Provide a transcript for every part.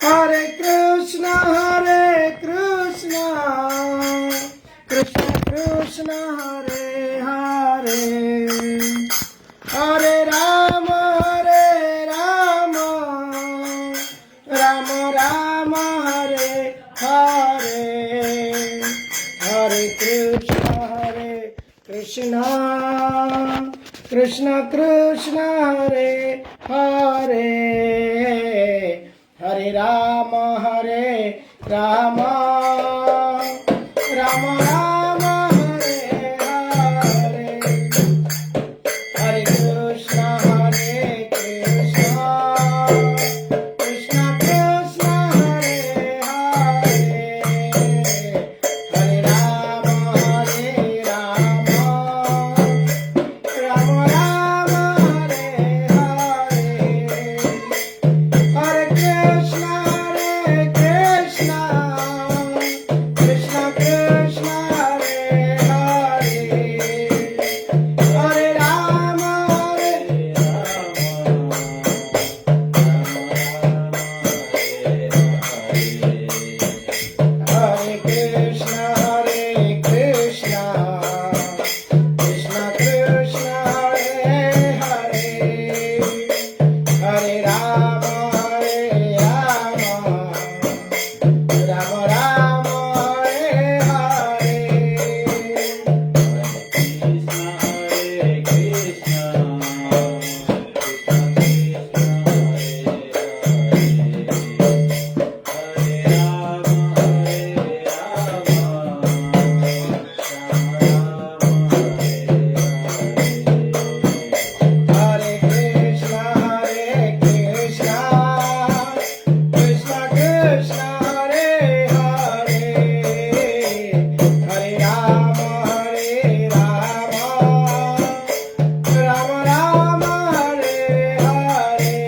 हरे कृष्ण कृष्ण कृष्ण हरे हरे, हरे राम राम राम हरे हरे, हरे कृष्ण कृष्ण कृष्ण हरे हरे, हरे राम राम राम हरे हरे, हरे कृष्ण कृष्ण कृष्ण हरे हरे, हरे राम राम राम हरे हरे, हरे कृष्ण कृष्ण कृष्ण हरे हरे, हरे राम हरे कृष्ण कृष्ण कृष्ण हरे हरे, हरे राम राम राम हरे हरे, हरे कृष्ण कृष्ण कृष्ण हरे हरे, हरे राम राम राम हरे हरे,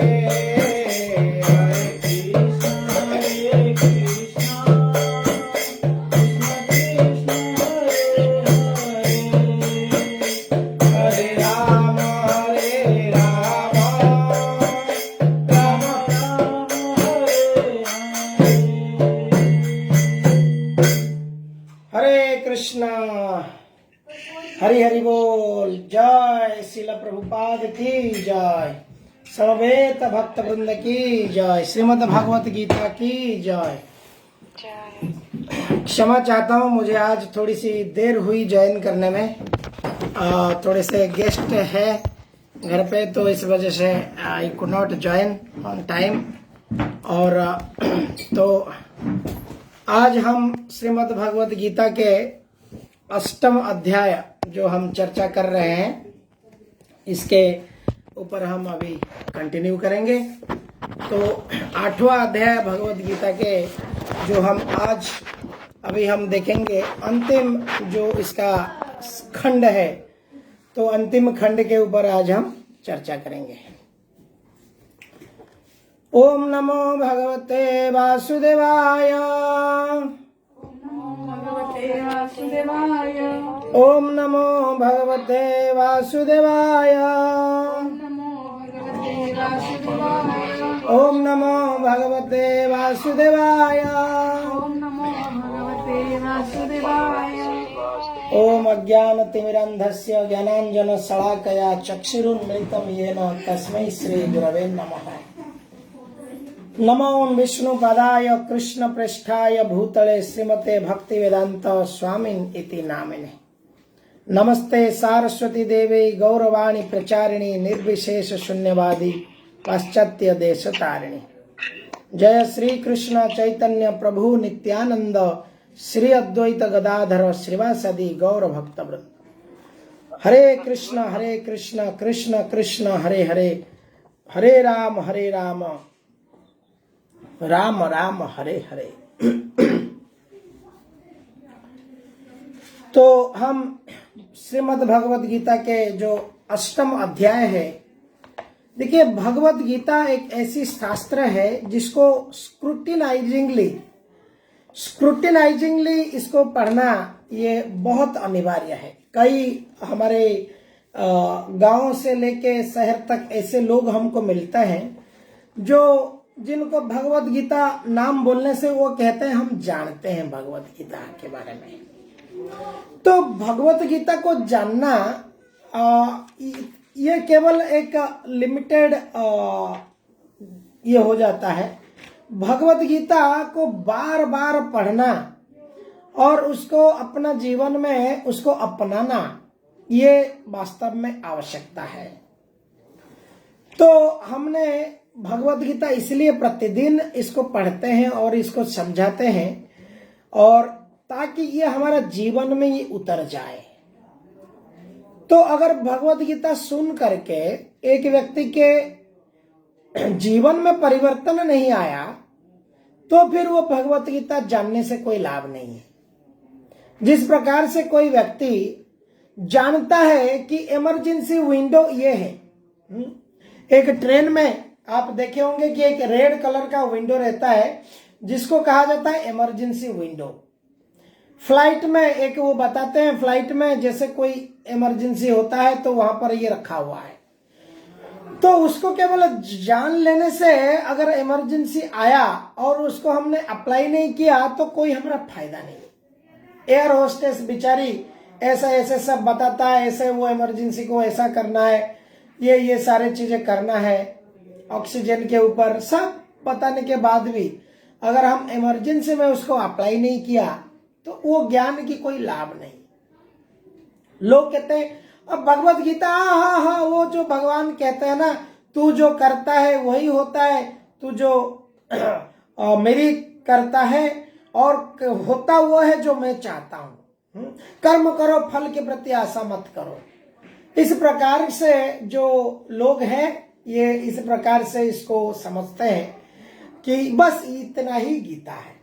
हरे हरे राम राम हरे कृष्णा। हरि हरि बोल। जय श्रील प्रभुपाद की जय, समवेत भक्त वृंद की जय, श्रीमद् भागवत गीता की जय। क्षमा चाहता हूँ, मुझे आज थोड़ी सी देर हुई ज्वाइन करने में, थोड़े से गेस्ट है घर पे, तो इस वजह से I could not join on time. और तो आज हम श्रीमद् भागवत गीता के 8वां अध्याय जो हम चर्चा कर रहे हैं, इसके ऊपर हम अभी कंटिन्यू करेंगे। तो 8वां अध्याय भगवत गीता के जो हम आज अभी हम देखेंगे, अंतिम जो इसका खंड है, तो अंतिम खंड के ऊपर आज हम चर्चा करेंगे। ओम नमो भगवते वासुदेवाय, ओम नमो भगवते वासुदेवाय, ओम नमो भगवते वासुदेवाय, ओम अज्ञानतिमिरन्धस्य ज्ञानाञ्जनशलाकया चक्षुरुन्मिलितं येन तस्मै श्री गुरवे नमः। नमो विष्णुपदाय कृष्णप्रेष्ठाय भूतले श्रीमते भक्तिवेदांत स्वामिन् इति नामिने। नमस्ते सारस्वती देवी गौरवाणी प्रचारिणी निर्विशेष शून्यवादी पाश्चात्य देश तारिणी। जय श्री कृष्ण चैतन्य प्रभु नित्यानंद श्री अद्वैत गदाधर श्रीवासदि गौर भक्त वृंद। हरे कृष्ण कृष्ण कृष्ण हरे हरे, हरे राम राम राम हरे हरे। तो हम श्रीमद् भगवत गीता के जो 8वां अध्याय है, देखिए भगवत गीता एक ऐसी शास्त्र है जिसको स्क्रूटिनाइजिंगली इसको पढ़ना ये बहुत अनिवार्य है। कई हमारे गांव से लेके शहर तक ऐसे लोग हमको मिलते हैं जो जिनको भगवत गीता नाम बोलने से वो कहते हैं हम जानते हैं भगवत गीता के बारे में। तो भगवत गीता को जानना ये केवल एक लिमिटेड ये हो जाता है। भगवत गीता को बार बार पढ़ना और उसको अपना जीवन में उसको अपनाना ये वास्तव में आवश्यकता है। तो हमने भगवत गीता इसलिए प्रतिदिन इसको पढ़ते हैं और इसको समझाते हैं और ताकि ये हमारा जीवन में ये उतर जाए। तो अगर भगवत गीता सुन करके एक व्यक्ति के जीवन में परिवर्तन नहीं आया तो फिर वो भगवत गीता जानने से कोई लाभ नहीं है। जिस प्रकार से कोई व्यक्ति जानता है कि इमरजेंसी विंडो ये है, एक ट्रेन में आप देखे होंगे कि एक रेड कलर का विंडो रहता है जिसको कहा जाता है इमरजेंसी विंडो। फ्लाइट में एक वो बताते हैं, फ्लाइट में जैसे कोई इमरजेंसी होता है तो वहां पर ये रखा हुआ है। तो उसको केवल जान लेने से अगर इमरजेंसी आया और उसको हमने अप्लाई नहीं किया तो कोई हमारा फायदा नहीं। एयर होस्टेस बेचारी ऐसा ऐसे सब बताता है, ऐसे वो इमरजेंसी को ऐसा करना है, ये सारे चीजें करना है, ऑक्सीजन के ऊपर सब बताने के बाद भी अगर हम इमरजेंसी में उसको अप्लाई नहीं किया तो वो ज्ञान की कोई लाभ नहीं। लोग कहते हैं अब भगवत गीता हाँ वो जो भगवान कहते हैं ना, तू जो करता है वही होता है, तू जो मेरी करता है और होता वो है जो मैं चाहता हूं, कर्म करो फल के प्रति आशा मत करो। इस प्रकार से जो लोग हैं ये इस प्रकार से इसको समझते हैं कि बस इतना ही गीता है।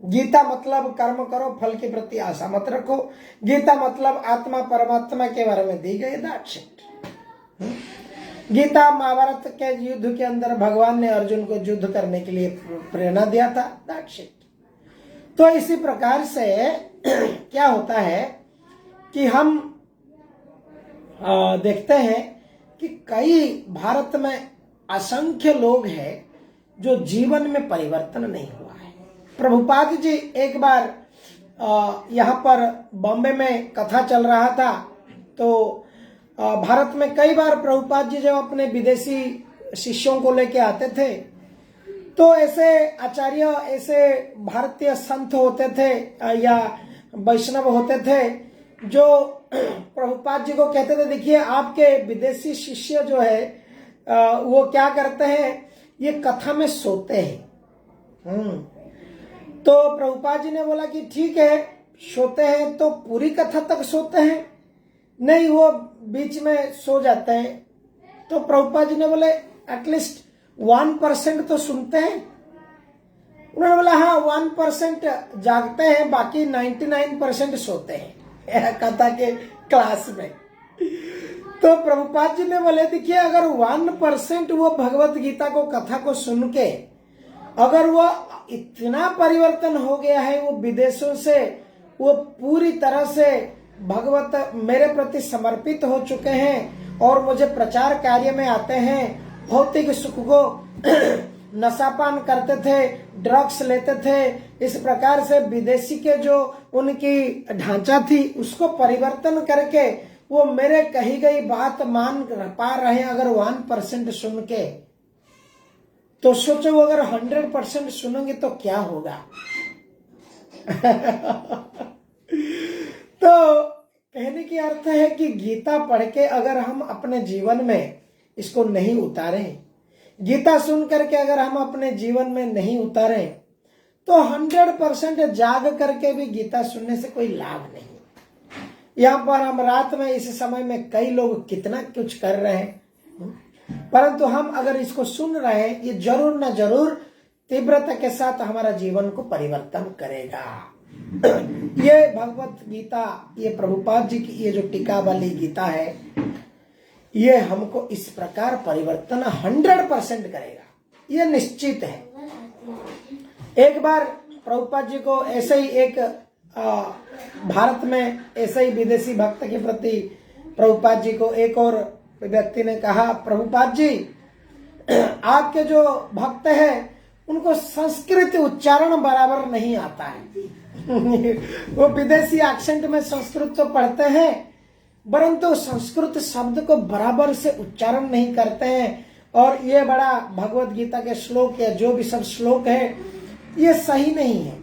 गीता मतलब कर्म करो फल के प्रति आशा मत रखो। गीता मतलब आत्मा परमात्मा के बारे में दी गई दैट्स इट। गीता महाभारत के युद्ध के अंदर भगवान ने अर्जुन को युद्ध करने के लिए प्रेरणा दिया था दैट्स इट। तो इसी प्रकार से क्या होता है कि हम देखते हैं कि कई भारत में असंख्य लोग हैं जो जीवन में परिवर्तन नहीं हुआ है। प्रभुपाद जी एक बार यहाँ पर बॉम्बे में कथा चल रहा था तो भारत में कई बार प्रभुपाद जी जब अपने विदेशी शिष्यों को लेके आते थे तो ऐसे आचार्य ऐसे भारतीय संत होते थे या वैष्णव होते थे जो प्रभुपाद जी को कहते थे देखिए आपके विदेशी शिष्य जो है वो क्या करते हैं, ये कथा में सोते हैं। तो प्रभुपाद जी ने बोला कि ठीक है सोते हैं तो पूरी कथा तक सोते हैं? नहीं, वो बीच में सो जाते हैं। तो प्रभुपाद जी ने बोले एटलीस्ट 1% तो सुनते हैं? उन्होंने बोला हाँ 1% जागते हैं, बाकी 99% सोते हैं कथा के क्लास में। तो प्रभुपाद जी ने बोले देखिए अगर 1% वो भगवत गीता को कथा को सुन के अगर वो इतना परिवर्तन हो गया है, वो विदेशों से वो पूरी तरह से भगवत मेरे प्रति समर्पित हो चुके हैं और मुझे प्रचार कार्य में आते हैं, भौतिक सुख को नशापान करते थे, ड्रग्स लेते थे, इस प्रकार से विदेशी के जो उनकी ढांचा थी उसको परिवर्तन करके वो मेरे कही गई बात मान पा रहे हैं अगर 1% सुन के, तो सोचो अगर 100% सुनेंगे तो क्या होगा। तो कहने की अर्थ है कि गीता पढ़ के अगर हम अपने जीवन में इसको नहीं उतारें, गीता सुन करके अगर हम अपने जीवन में नहीं उतारें तो 100% जाग करके भी गीता सुनने से कोई लाभ नहीं। यहाँ पर हम रात में इस समय में कई लोग कितना कुछ कर रहे हैं, परंतु हम अगर इसको सुन रहे हैं ये जरूर ना जरूर तीव्रता के साथ हमारा जीवन को परिवर्तन करेगा। ये भगवत गीता, ये प्रभुपाद जी की ये जो टीका वाली गीता है, ये हमको इस प्रकार परिवर्तन 100% करेगा, ये निश्चित है। एक बार प्रभुपाद जी को ऐसे ही एक भारत में ऐसे ही विदेशी भक्त के प्रति प्रभुपाद जी को एक और व्यक्ति ने कहा प्रभुपाद जी आपके जो भक्त हैं उनको संस्कृत उच्चारण बराबर नहीं आता है। वो विदेशी एक्सेंट में संस्कृत तो पढ़ते हैं, परंतु संस्कृत शब्द को बराबर से उच्चारण नहीं करते हैं। और ये बड़ा भगवत गीता के श्लोक या जो भी सब श्लोक है ये सही नहीं है।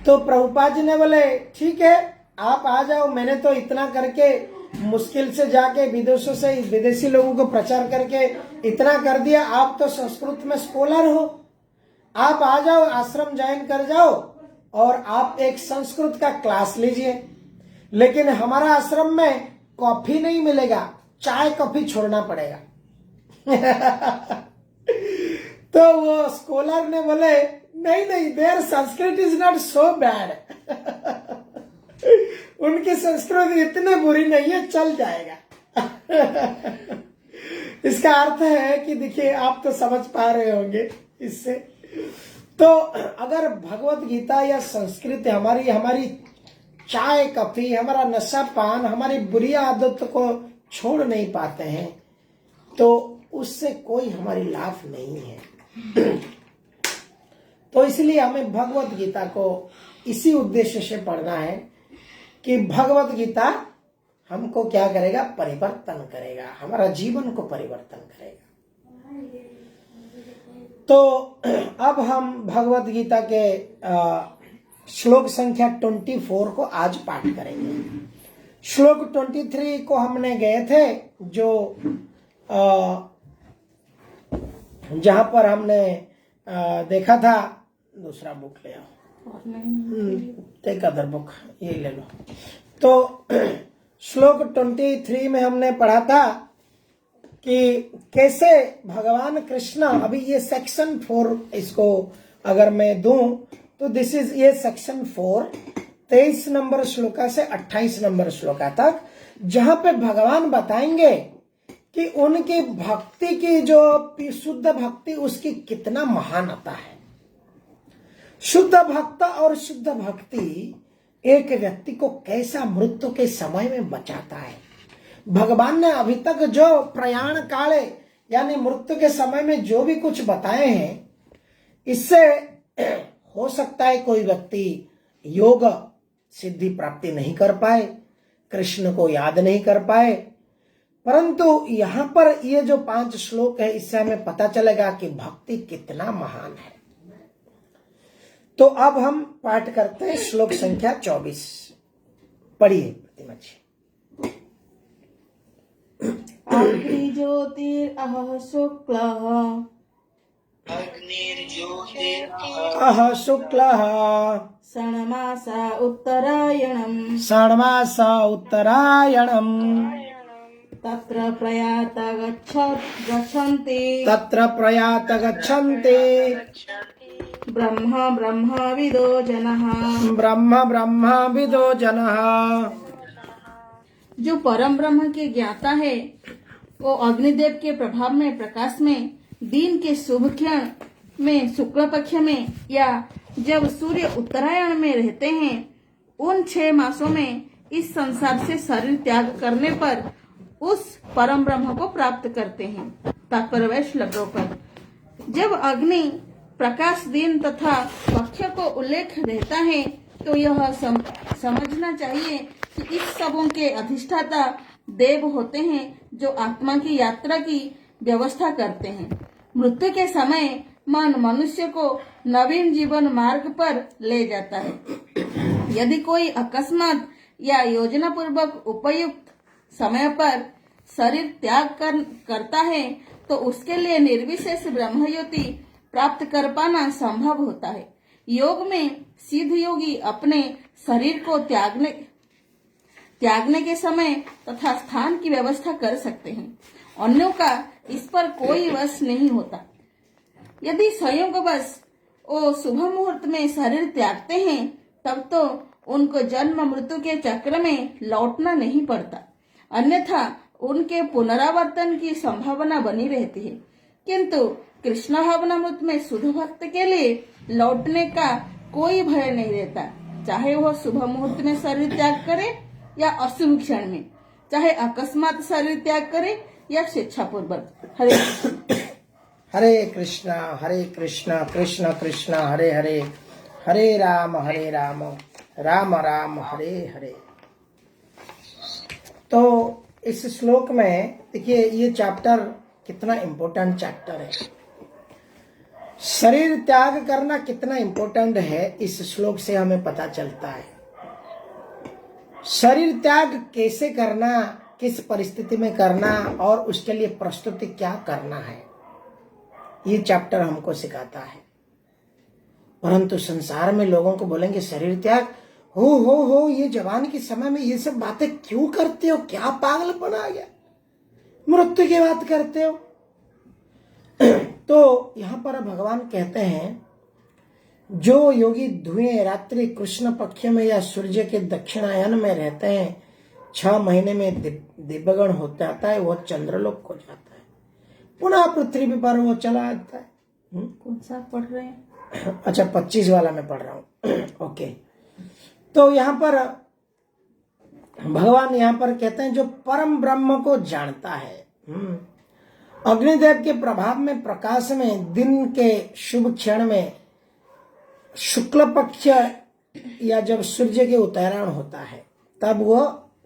तो प्रभुपाद जी ने बोले ठीक है आप आ जाओ, मैंने तो इतना करके मुश्किल से जाके विदेशों से विदेशी लोगों को प्रचार करके इतना कर दिया, आप तो संस्कृत में स्कॉलर हो, आप आ जाओ, आश्रम ज्वाइन कर जाओ और आप एक संस्कृत का क्लास लीजिए। लेकिन हमारा आश्रम में कॉफी नहीं मिलेगा, चाय कॉफी छोड़ना पड़ेगा। तो वो स्कॉलर ने बोले नहीं नहीं, there Sanskrit is not so bad. उनकी संस्कृत इतनी बुरी नहीं है, चल जाएगा। इसका अर्थ है कि देखिए आप तो समझ पा रहे होंगे इससे। तो अगर भगवत गीता या संस्कृत हमारी चाय कॉफी, हमारा नशा पान, हमारी बुरी आदत को छोड़ नहीं पाते हैं तो उससे कोई हमारी लाभ नहीं है। तो इसलिए हमें भगवत गीता को इसी उद्देश्य से पढ़ना है कि भगवत गीता हमको क्या करेगा, परिवर्तन करेगा, हमारा जीवन को परिवर्तन करेगा। तो अब हम भगवत गीता के श्लोक संख्या 24 को आज पाठ करेंगे। श्लोक 23 को हमने गए थे जो जहां पर हमने देखा था, दूसरा बुक ले आओ, टेक अदर बुक, ये ले लो। तो श्लोक 23 में हमने पढ़ा था कि कैसे भगवान कृष्ण, अभी ये सेक्शन 4 इसको अगर मैं दूं तो दिस इज ये सेक्शन 4 23 नंबर श्लोका से 28 नंबर श्लोका तक, जहां पे भगवान बताएंगे कि उनकी भक्ति की जो शुद्ध भक्ति उसकी कितना महानता है। शुद्ध भक्त और शुद्ध भक्ति एक व्यक्ति को कैसा मृत्यु के समय में बचाता है। भगवान ने अभी तक जो प्रयाण काल यानी मृत्यु के समय में जो भी कुछ बताए हैं, इससे हो सकता है कोई व्यक्ति योग सिद्धि प्राप्ति नहीं कर पाए, कृष्ण को याद नहीं कर पाए, परंतु यहाँ पर ये जो 5 श्लोक है इससे हमें पता चलेगा कि भक्ति कितना महान है। तो अब हम पाठ करते हैं श्लोक संख्या 24। पढ़िए प्रतिमा जी। अग्निज्योतिरअह शुक्लः अह शुक्लः षण्मासा उत्तरायणम् तत्र प्रयात गच्छन्ति ब्रह्मविदो जनः। जो परम ब्रह्म के ज्ञाता है वो अग्निदेव के प्रभाव में प्रकाश में दिन के शुभ क्षण में शुक्ल पक्ष में या जब सूर्य उत्तरायण में रहते हैं उन 6 मासों में इस संसार से शरीर त्याग करने पर उस परम ब्रह्म को प्राप्त करते हैं। तात्पर्य श्लोकों पर जब अग्नि प्रकाश दिन तथा पक्ष को उल्लेख रहता है तो यह समझना चाहिए कि इस सबों के अधिष्ठाता देव होते हैं जो आत्मा की यात्रा की व्यवस्था करते हैं। मृत्यु के समय मन मनुष्य को नवीन जीवन मार्ग पर ले जाता है। यदि कोई अकस्मात या योजना पूर्वक उपयुक्त समय पर शरीर त्याग करता है तो उसके लिए निर्विशेष ब्रह्मज्योति प्राप्त कर पाना संभव होता है। योग में सिद्ध योगी अपने शरीर को त्यागने के समय तथा स्थान की व्यवस्था कर सकते हैं। अन्यों का इस पर कोई वश नहीं होता। यदि संयोगवश वो शुभ मुहूर्त में शरीर त्यागते हैं तब तो उनको जन्म मृत्यु के चक्र में लौटना नहीं पड़ता, अन्यथा उनके पुनरावर्तन की संभावना बनी रहती है। किंतु कृष्ण भावनामृत में शुद्ध भक्त के लिए लौटने का कोई भय नहीं रहता, चाहे वह शुभ मुहूर्त में शरीर त्याग करे या अशुभ क्षण में, चाहे अकस्मात शरीर त्याग करे या स्वेच्छापूर्वक। हरे कृष्ण। हरे कृष्णा कृष्ण कृष्ण हरे हरे, हरे राम राम राम हरे हरे। तो इस श्लोक में देखिए, ये चैप्टर कितना इम्पोर्टेंट चैप्टर है। शरीर त्याग करना कितना इम्पोर्टेंट है, इस श्लोक से हमें पता चलता है। शरीर त्याग कैसे करना, किस परिस्थिति में करना, और उसके लिए प्रस्तुति क्या करना है, ये चैप्टर हमको सिखाता है। परंतु संसार में लोगों को बोलेंगे शरीर त्याग, हो ये जवान के समय में ये सब बातें क्यों करते हो, क्या पागलपन आ गया, मृत्यु की बात करते हो। तो यहाँ पर भगवान कहते हैं, जो योगी धुएं रात्रि कृष्ण पक्ष में या सूर्य के दक्षिणायन में रहते हैं, 6 महीने में दिव्यगण हो जाता है, वो चंद्रलोक को जाता है, पुनः पृथ्वी पर वो चला आता है। कौन सा पढ़ रहे हैं? अच्छा, 25 वाला मैं पढ़ रहा हूँ। ओके, तो यहाँ पर भगवान यहाँ पर कहते हैं, जो परम ब्रह्म को जानता है, अग्निदेव के प्रभाव में, प्रकाश में, दिन के शुभ क्षण में, शुक्ल पक्ष या जब सूर्य के उत्तरायण होता है, तब वो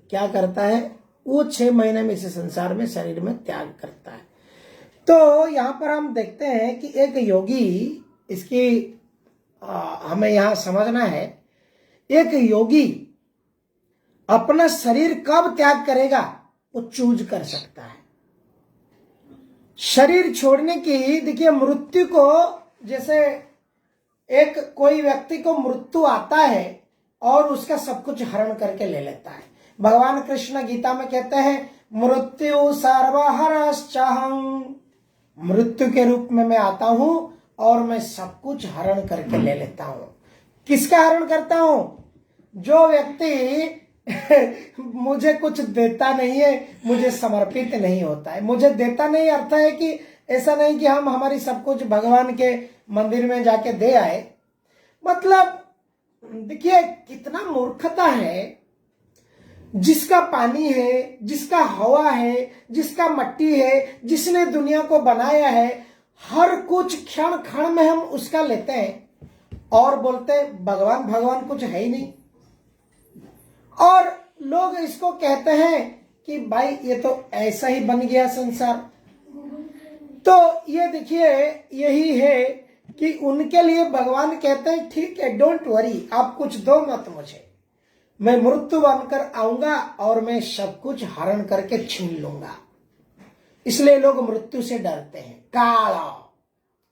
क्या करता है, वो 6 महीने में इस संसार में शरीर में त्याग करता है। तो यहाँ पर हम देखते हैं कि एक योगी, इसकी हमें यहाँ समझना है, एक योगी अपना शरीर कब त्याग करेगा वो चूज कर सकता है। शरीर छोड़ने की, देखिए मृत्यु को, जैसे एक कोई व्यक्ति को मृत्यु आता है और उसका सब कुछ हरण करके ले लेता है। भगवान कृष्ण गीता में कहते हैं, मृत्यु सर्वहरश्चाहं, मृत्यु के रूप में मैं आता हूं और मैं सब कुछ हरण करके ले लेता हूं। किसका हरण करता हूं? जो व्यक्ति मुझे कुछ देता नहीं है, मुझे समर्पित नहीं होता है। मुझे देता नहीं अर्थ है कि ऐसा नहीं कि हम हमारी सब कुछ भगवान के मंदिर में जाके दे आए। मतलब देखिए कितना मूर्खता है। जिसका पानी है, जिसका हवा है, जिसका मिट्टी है, जिसने दुनिया को बनाया है, हर कुछ क्षण क्षण में हम उसका लेते हैं और बोलते भगवान भगवान कुछ है ही नहीं। और लोग इसको कहते हैं कि भाई ये तो ऐसा ही बन गया संसार। तो ये देखिए, यही है कि उनके लिए भगवान कहते हैं, ठीक है, डोंट वरी, आप कुछ दो मत मुझे, मैं मृत्यु बनकर आऊंगा और मैं सब कुछ हरण करके छीन लूंगा। इसलिए लोग मृत्यु से डरते हैं।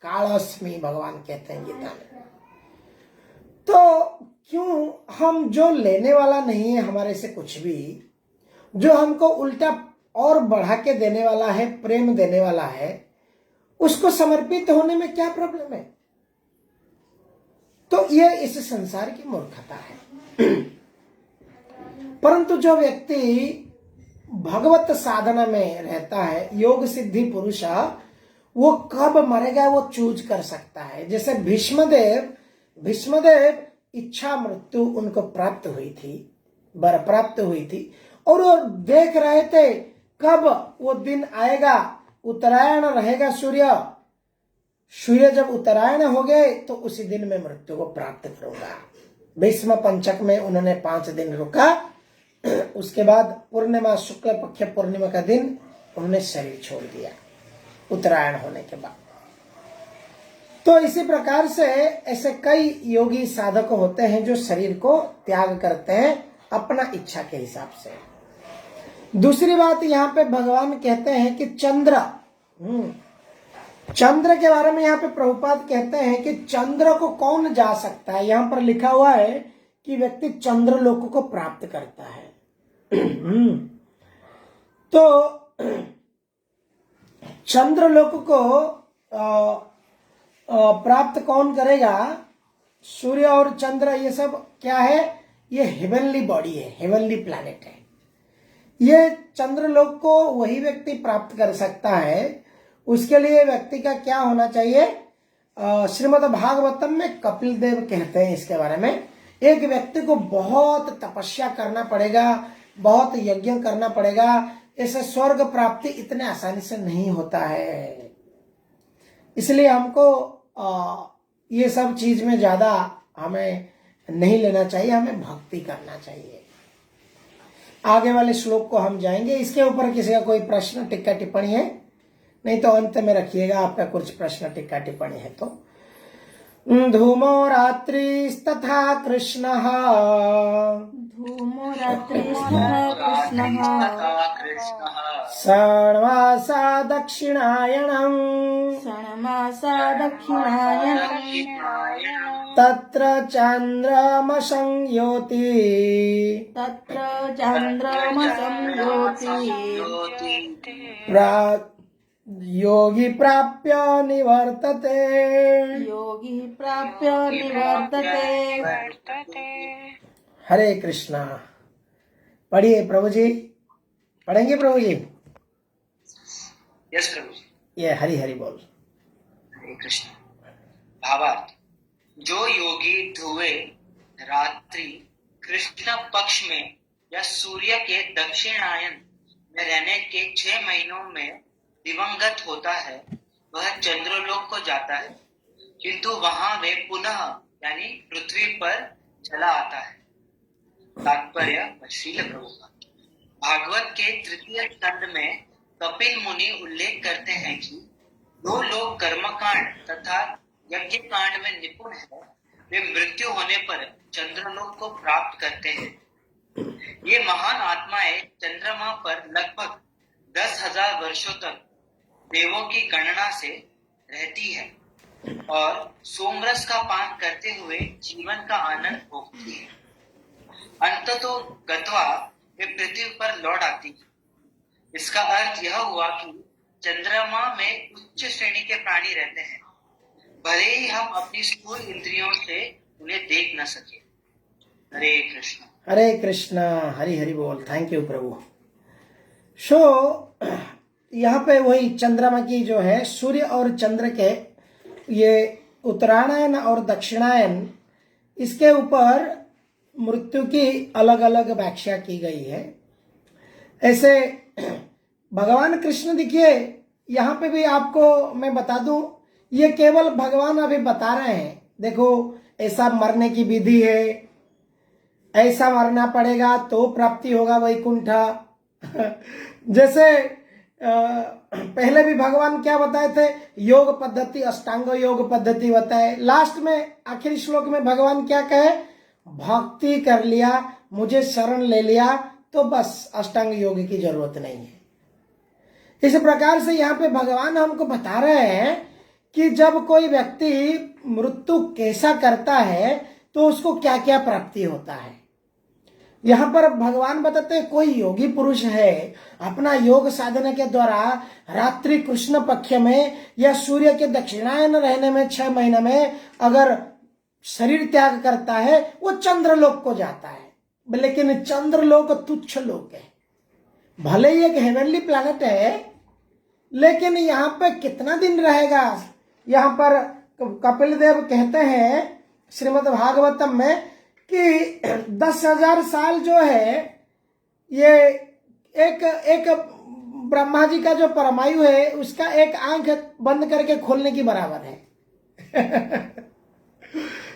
कालस्मी भगवान कहते हैं गीता में। तो क्यों हम, जो लेने वाला नहीं है हमारे से कुछ भी, जो हमको उल्टा और बढ़ा के देने वाला है, प्रेम देने वाला है, उसको समर्पित होने में क्या प्रॉब्लम है? तो ये इस संसार की मूर्खता है। परंतु जो व्यक्ति भगवत साधना में रहता है, योग सिद्धि पुरुष, वो कब मरेगा वो चूज कर सकता है। जैसे भीष्मदेव इच्छा मृत्यु उनको प्राप्त हुई थी, वर प्राप्त हुई थी, और वो देख रहे थे कब वो दिन आएगा, उत्तरायण रहेगा, सूर्य जब उत्तरायण हो गए तो उसी दिन में मृत्यु को प्राप्त करूंगा। भीष्म पंचक में उन्होंने 5 दिन रुका, उसके बाद पूर्णिमा, शुक्ल पक्ष पूर्णिमा का दिन उन्होंने शरीर छोड़ दिया उत्तरायण होने के बाद। तो इसी प्रकार से ऐसे कई योगी साधक होते हैं जो शरीर को त्याग करते हैं अपना इच्छा के हिसाब से। दूसरी बात यहाँ पे भगवान कहते हैं कि चंद्र के बारे में यहाँ पे प्रभुपाद कहते हैं कि चंद्र को कौन जा सकता है। यहाँ पर लिखा हुआ है कि व्यक्ति चंद्र लोक को प्राप्त करता है। तो चंद्र लोक को प्राप्त कौन करेगा? सूर्य और चंद्र ये सब क्या है? ये हेवनली बॉडी है, हेवनली प्लैनेट है। ये चंद्र लोक को वही व्यक्ति प्राप्त कर सकता है। उसके लिए व्यक्ति का क्या होना चाहिए? श्रीमद् भागवतम में कपिल देव कहते हैं इसके बारे में, एक व्यक्ति को बहुत तपस्या करना पड़ेगा, बहुत यज्ञ करना पड़ेगा, ऐसे स्वर्ग प्राप्ति इतने आसानी से नहीं होता है। इसलिए हमको ये सब चीज में ज्यादा हमें नहीं लेना चाहिए, हमें भक्ति करना चाहिए। आगे वाले श्लोक को हम जाएंगे। इसके ऊपर किसी का कोई प्रश्न टिक्का टिप्पणी है? नहीं तो अंत में रखिएगा, आपका कुछ प्रश्न टिक्का टिप्पणी है तो। धूमो रात्रिस्तथा कृष्णः, धूमो रात्रिस्तथा कृष्णः, षण्मासा दक्षिणायनम्, षण्मासा दक्षिणायनम्, तत्र चन्द्रमसं योति, तत्र चन्द्रमसं योति, योगी प्राप्य निवर्तते, योगी प्राप्य निवर्तते। हरे कृष्णा। पढ़िए प्रभु जी, पढ़ेंगे प्रभु जी? यस प्रभु जी। ये हरि हरि बोल। हरे कृष्ण। भावार्थ: जो योगी ध्रुवे रात्रि कृष्ण पक्ष में या सूर्य के दक्षिणायन में रहने के 6 महीनों में दिवंगत होता है, वह चंद्रलोक को जाता है, किंतु वहां वे पुनः यानी पृथ्वी पर चला आता है। तात्पर्य श्रील प्रभुपाद। भागवत के 3 स्कंद में कपिल मुनि उल्लेख करते हैं कि जो लोग कर्मकांड तथा यज्ञ कांड में निपुण है, वे मृत्यु होने पर चंद्रलोक को प्राप्त करते हैं। ये महान आत्माएं चंद्रमा पर लगभग 10,000 वर्षों तक देवों की गणना से रहती है और सोमरस का पान करते हुए जीवन का आनंद भोगती है। अंततो गत्वा वे पृथ्वी पर लौट आती है। इसका अर्थ यह हुआ कि चंद्रमा में उच्च श्रेणी के प्राणी रहते हैं, भले ही हम अपनी स्थूल इंद्रियों से उन्हें देख न सके। हरे कृष्ण। हरे कृष्णा। हरि हरि बोल। थैंक यू प्रभु। सो यहाँ पे वही चंद्रमा की जो है, सूर्य और चंद्र के ये उत्तरायण और दक्षिणायन, इसके ऊपर मृत्यु की अलग अलग व्याख्या की गई है। ऐसे भगवान कृष्ण देखिए, यहाँ पे भी आपको मैं बता दूं, ये केवल भगवान अभी बता रहे हैं, देखो ऐसा मरने की विधि है, ऐसा मरना पड़ेगा तो प्राप्ति होगा वैकुंठ। जैसे पहले भी भगवान क्या बताए थे? योग पद्धति, अष्टांग योग पद्धति बताए। लास्ट में आखिरी श्लोक में भगवान क्या कहे? भक्ति कर लिया, मुझे शरण ले लिया तो बस अष्टांग योग की जरूरत नहीं है। इस प्रकार से यहाँ पे भगवान हमको बता रहे हैं कि जब कोई व्यक्ति मृत्यु कैसा करता है तो उसको क्या क्या प्राप्ति होता है। यहाँ पर भगवान बताते हैं, कोई योगी पुरुष है, अपना योग साधना के द्वारा रात्रि कृष्ण पक्ष में या सूर्य के दक्षिणायन रहने में 6 महीने में अगर शरीर त्याग करता है, वो चंद्रलोक को जाता है। लेकिन चंद्रलोक तुच्छ लोक है, भले ही एक हेवनली प्लैनेट है, लेकिन यहाँ पे कितना दिन रहेगा? यहाँ पर कपिल देव कहते हैं श्रीमद् भागवतम में कि 10,000 साल जो है, ये एक ब्रह्मा जी का जो परमायु है उसका एक आंख बंद करके खोलने की बराबर है।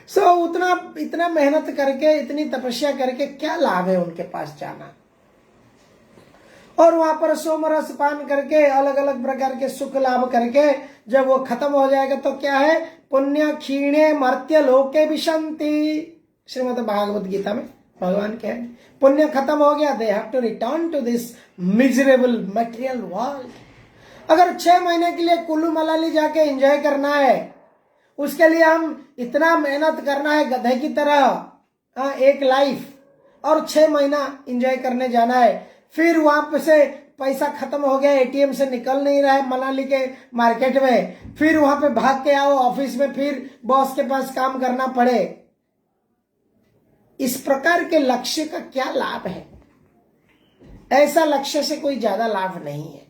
सो इतना मेहनत करके, इतनी तपस्या करके क्या लाभ है उनके पास जाना? और वहां पर सोमरस पान करके अलग अलग प्रकार के सुख लाभ करके जब वो खत्म हो जाएगा तो क्या है? पुण्य क्षीणे मर्त्य लोके विशंति। श्रीमद् भागवत गीता में भगवान क्या है? पुण्य खत्म हो गया, they have to return to this miserable material world. अगर 6 महीने के लिए कुल्लू मनाली जाके एंजॉय करना है, उसके लिए हम इतना मेहनत करना है गधे की तरह, एक लाइफ, और 6 महीना एंजॉय करने जाना है। फिर वहां से पैसा खत्म हो गया, एटीएम से निकल नहीं रहा है मनाली के मार्केट में, फिर वहां पे भाग के आओ ऑफिस में, फिर बॉस के पास काम करना पड़े। इस प्रकार के लक्ष्य का क्या लाभ है? ऐसा लक्ष्य से कोई ज्यादा लाभ नहीं है।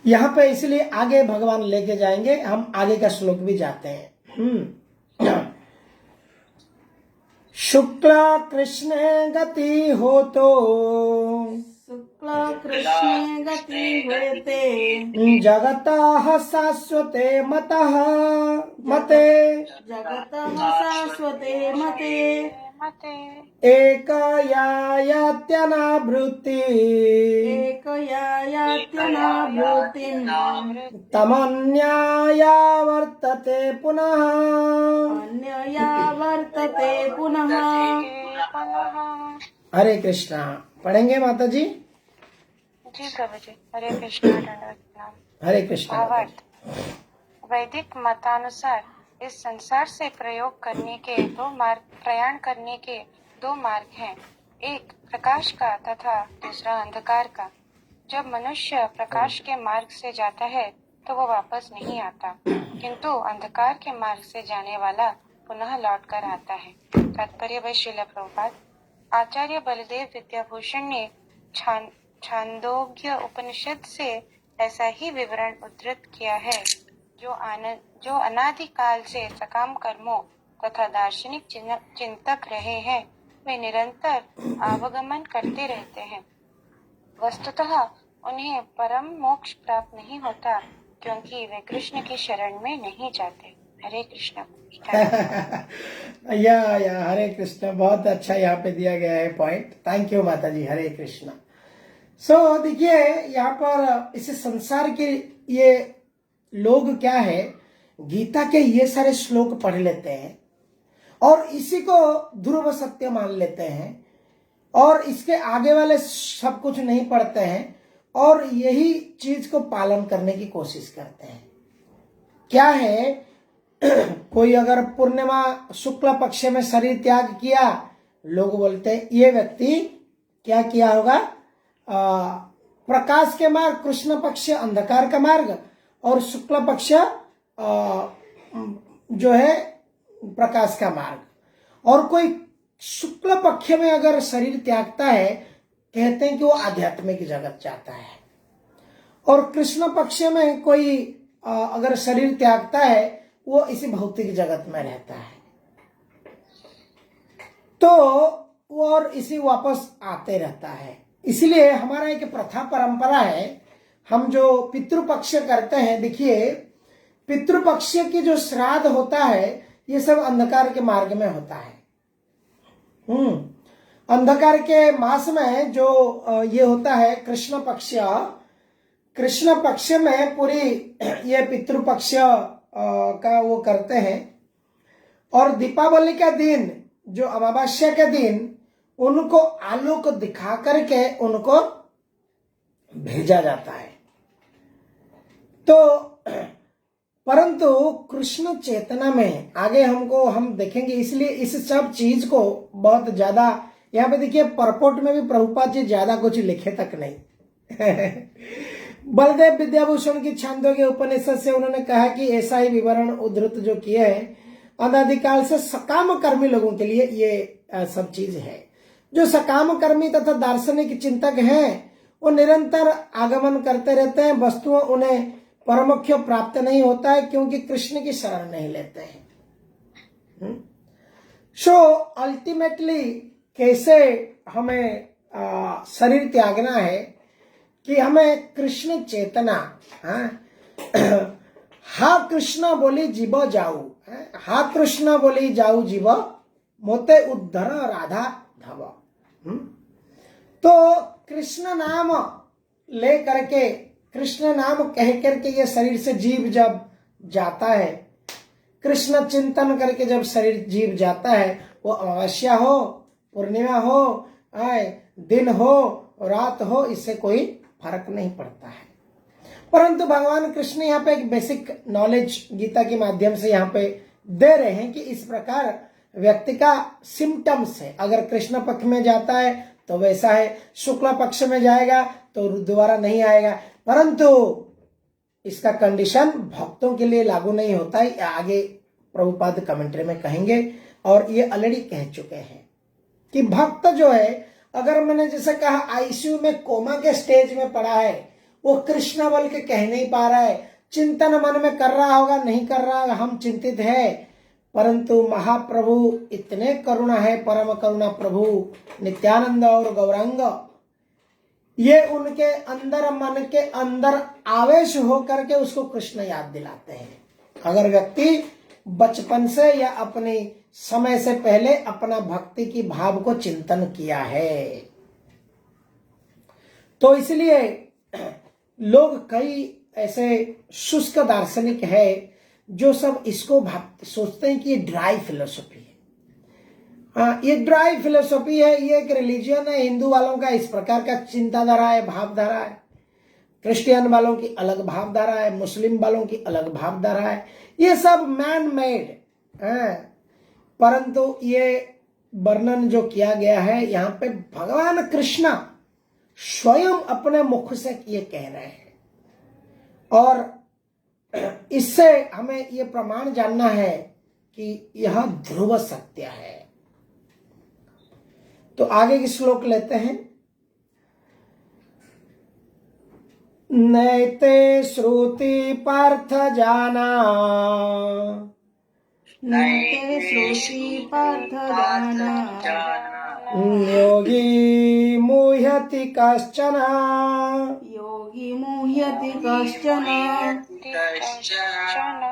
यहां पे इसलिए आगे भगवान लेके जाएंगे, हम आगे का श्लोक भी जाते हैं। शुक्ला कृष्ण गति हो तो, शुक्ल कृष्णे गति हुयते जगतः शाश्वते मतः मते जगतः शाश्वते मते एकयात्यनावृत्ति एकयात्यनावृत्तिम् तमन्याया वर्तते पुनः अन्यया वर्तते पुनः। हरे कृष्णा। पढ़ेंगे माता जी? जी प्रभु जी। हरे कृष्णा। दंडवत प्रणाम। हरे कृष्णा। भावार्थ। वैदिक मतानुसार इस संसार से प्रयाण करने के दो मार्ग हैं, एक प्रकाश का तथा दूसरा अंधकार का। जब मनुष्य प्रकाश के मार्ग से जाता है तो वो वापस नहीं आता, किंतु अंधकार के मार्ग से जाने वाला पुनः लौट कर आता है। तात्पर्य भाई श्रील प्रभुपाद। आचार्य बलदेव विद्याभूषण ने छांदोग्य उपनिषद से ऐसा ही विवरण उद्धृत किया है। जो अनादिकाल से सकाम कर्मों तथा दार्शनिक चिंतक रहे हैं, वे निरंतर आवागमन करते रहते हैं। वस्तुतः उन्हें परम मोक्ष प्राप्त नहीं होता, क्योंकि वे कृष्ण की शरण में नहीं जाते। हरे कृष्ण। या हरे कृष्ण। बहुत अच्छा यहाँ पे दिया गया है पॉइंट। थैंक यू माता जी। हरे कृष्ण। सो देखिए यहाँ पर इस संसार के ये लोग क्या है, गीता के ये सारे श्लोक पढ़ लेते हैं और इसी को ध्रुव सत्य मान लेते हैं और इसके आगे वाले सब कुछ नहीं पढ़ते हैं और यही चीज को पालन करने की कोशिश करते हैं। क्या है, कोई अगर पूर्णिमा शुक्ल पक्ष में शरीर त्याग किया, लोग बोलते हैं ये व्यक्ति क्या किया होगा, प्रकाश के मार्ग, कृष्ण पक्ष अंधकार का मार्ग और शुक्ल पक्ष जो है प्रकाश का मार्ग। और कोई शुक्ल पक्ष में अगर शरीर त्यागता है, कहते हैं कि वो आध्यात्मिक जगत जाता है। और कृष्ण पक्ष में कोई अगर शरीर त्यागता है, वो इसी भौतिक जगत में रहता है। तो वो और इसी वापस आते रहता है। इसलिए हमारा एक प्रथा परंपरा है, हम जो पितृपक्ष करते हैं, देखिए पितृपक्ष की जो श्राद्ध होता है ये सब अंधकार के मार्ग में होता है। अंधकार के मास में जो ये होता है कृष्ण पक्ष में पूरी ये पितृपक्ष का वो करते हैं। और दीपावली का दिन, जो अमावस्या के दिन, उनको आलोक दिखा करके उनको भेजा जाता है। तो परंतु कृष्ण चेतना में आगे हम देखेंगे, इसलिए इस सब चीज को बहुत ज्यादा यहाँ पे देखिए परपोट में भी प्रभुपाद जी ज्यादा कुछ लिखे तक नहीं। बलदेव विद्याभूषण की छांदोग्य उपनिषद से उन्होंने कहा कि ऐसा ही विवरण उद्धृत जो किए हैं, अनादिकाल से सकाम कर्मी लोगों के लिए ये सब चीज है। जो सकाम कर्मी तथा दार्शनिक चिंतक हैं, वो निरंतर आगमन करते रहते हैं, वस्तुओं उन्हें परमोक्ष प्राप्त नहीं होता है, क्योंकि कृष्ण की शरण नहीं लेते हैं। सो अल्टीमेटली कैसे हमें शरीर त्यागना है कि हमें कृष्ण चेतना, हा कृष्ण बोली जीव जाऊ, हा कृष्ण बोली जाऊ जीव, मोते उद्धर राधा धव। तो कृष्ण नाम ले करके, कृष्ण नाम कह करके ये शरीर से जीव जब जाता है, कृष्ण चिंतन करके जब शरीर जीव जाता है, वो अमावस्या हो, पूर्णिमा हो, दिन हो, रात हो, इससे कोई फर्क नहीं पड़ता है। परंतु भगवान कृष्ण यहाँ पे एक बेसिक नॉलेज गीता के माध्यम से यहाँ पे दे रहे हैं कि इस प्रकार व्यक्ति का सिम्टम्स है। अगर कृष्ण पक्ष में जाता है तो वैसा है, शुक्ल पक्ष में जाएगा तो दोबारा नहीं आएगा। परंतु इसका कंडीशन भक्तों के लिए लागू नहीं होता है, आगे प्रभुपाद कमेंट्री में कहेंगे। और ये ऑलरेडी कह चुके हैं कि भक्त जो है, अगर मैंने जैसे कहा आईसीयू में कोमा के स्टेज में पड़ा है, वो कृष्ण बोल के कह नहीं पा रहा है, चिंतन मन में कर रहा होगा, नहीं कर रहा होगा, हम चिंतित है, परंतु महाप्रभु इतने करुणा है, परम करुणा प्रभु नित्यानंद और गौरांग, ये उनके अंदर, मन के अंदर आवेश होकर के उसको कृष्ण याद दिलाते हैं। अगर व्यक्ति बचपन से या अपनी समय से पहले अपना भक्ति की भाव को चिंतन किया है, तो इसलिए लोग कई ऐसे शुष्क दार्शनिक है जो सब इसको सोचते हैं कि ये ड्राई फिलोसॉफी है। हाँ, ये ड्राई फिलोसॉफी है, ये एक रिलीजन है। हिंदू वालों का इस प्रकार का चिंताधारा है, भावधारा है। क्रिश्चियन वालों की अलग भावधारा है, मुस्लिम वालों की अलग भावधारा है। ये सब मैन मेड है, परंतु ये वर्णन जो किया गया है यहाँ पे भगवान कृष्ण स्वयं अपने मुख से ये कह रहे हैं, और इससे हमें ये प्रमाण जानना है कि यह ध्रुव सत्य है। तो आगे की श्लोक लेते हैं। नैते श्रुति पार्थ जाना, नैते श्रुति पार्थ जाना, योगी मुह्यति कश्चन, योगी मुह्यति कश्चन,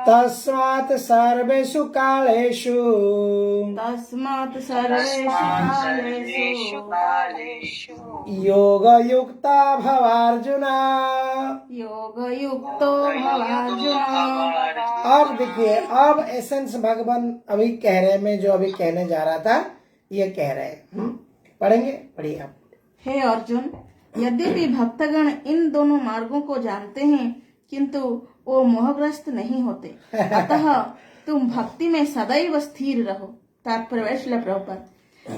तस्मात् सर्वेषु कालेषु, तस्मात् सर्वेषु कालेषु योगयुक्ता भवार्जुन। योगयुक्तो भवार्जुन। अब देखिए, अब एसेंस भगवान अभी कह रहे, मैं जो अभी कहने जा रहा था ये कह रहे हैं। पढ़ेंगे, पढ़िए आप। हे अर्जुन, यद्यपि भक्तगण इन दोनों मार्गों को जानते हैं किंतु वो मोहग्रस्त नहीं होते, अतः तुम भक्ति में सदैव स्थिर रहो। तात्पर्य श्रील प्रभुपाद।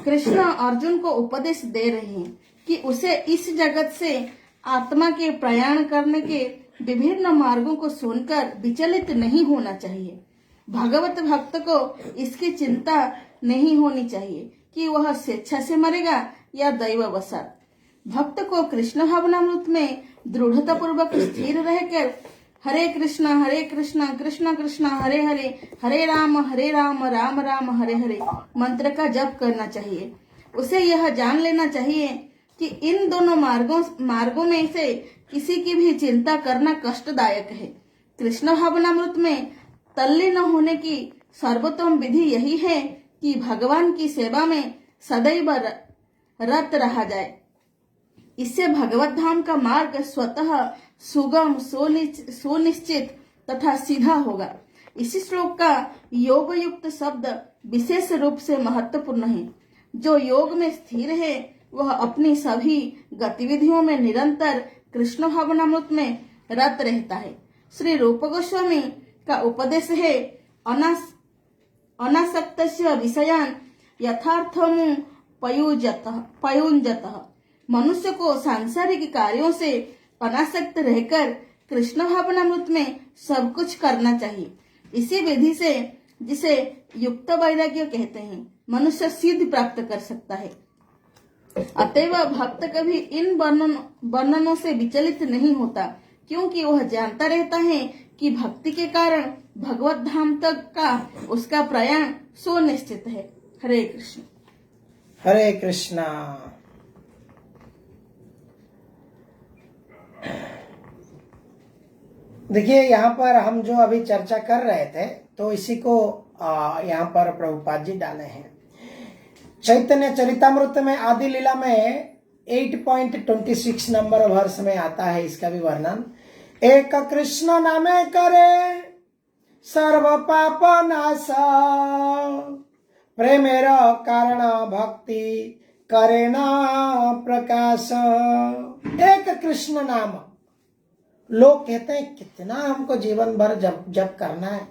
कृष्ण अर्जुन को उपदेश दे रहे हैं कि उसे इस जगत से आत्मा के प्रयाण करने के विभिन्न मार्गों को सुनकर विचलित नहीं होना चाहिए। भगवत भक्त को इसकी चिंता नहीं होनी चाहिए कि वह स्वेच्छा से मरेगा या दैववशात। भक्त को कृष्ण भावनामृत में दृढ़ता पूर्वक स्थिर रहकर हरे कृष्णा कृष्ण कृष्ण हरे हरे, हरे राम राम राम हरे हरे मंत्र का जप करना चाहिए। उसे यह जान लेना चाहिए कि इन दोनों मार्गों में से किसी की भी चिंता करना कष्टदायक है। कृष्ण भावनामृत में तल्लीन होने की सर्वोत्तम विधि यही है कि भगवान की सेवा में सदैव रत रहा जाए। इससे भगवत धाम का मार्ग स्वतः सुगम, सुनिश्चित तथा सीधा होगा। इसी श्लोक का योग युक्त शब्द विशेष रूप से महत्वपूर्ण है। जो योग में स्थिर है वह अपनी सभी गतिविधियों में निरंतर कृष्ण भावनामृत में रत रहता है। श्री रूप गोस्वामी का उपदेश है, अनासक्तस्य विषयान् यथार्थम पयुंजतः। मनुष्य को सांसारिक कार्यों से अनासक्त रहकर कृष्ण भावनामृत में सब कुछ करना चाहिए। इसी विधि से, जिसे युक्त वैराग्य कहते हैं, मनुष्य सिद्धि प्राप्त कर सकता है। अतएव भक्त कभी इन वर्णनों से विचलित नहीं होता, क्योंकि वह जानता रहता है कि भक्ति के कारण भगवत धाम तक का उसका प्रयाण सुनिश्चित है। हरे कृष्ण। हरे कृष्णा। देखिए, यहाँ पर हम जो अभी चर्चा कर रहे थे तो इसी को यहाँ पर प्रभुपाद जी डाले हैं। चैतन्य चरितामृत में आदि लीला में 8.26 नंबर वर्ष में आता है इसका भी वर्णन। एक कृष्ण नामे करे सर्व पाप नाश, प्रेमेर कारण भक्ति करे ना प्रकाश। एक कृष्ण नाम, लोग कहते हैं कितना हमको जीवन भर जप करना है,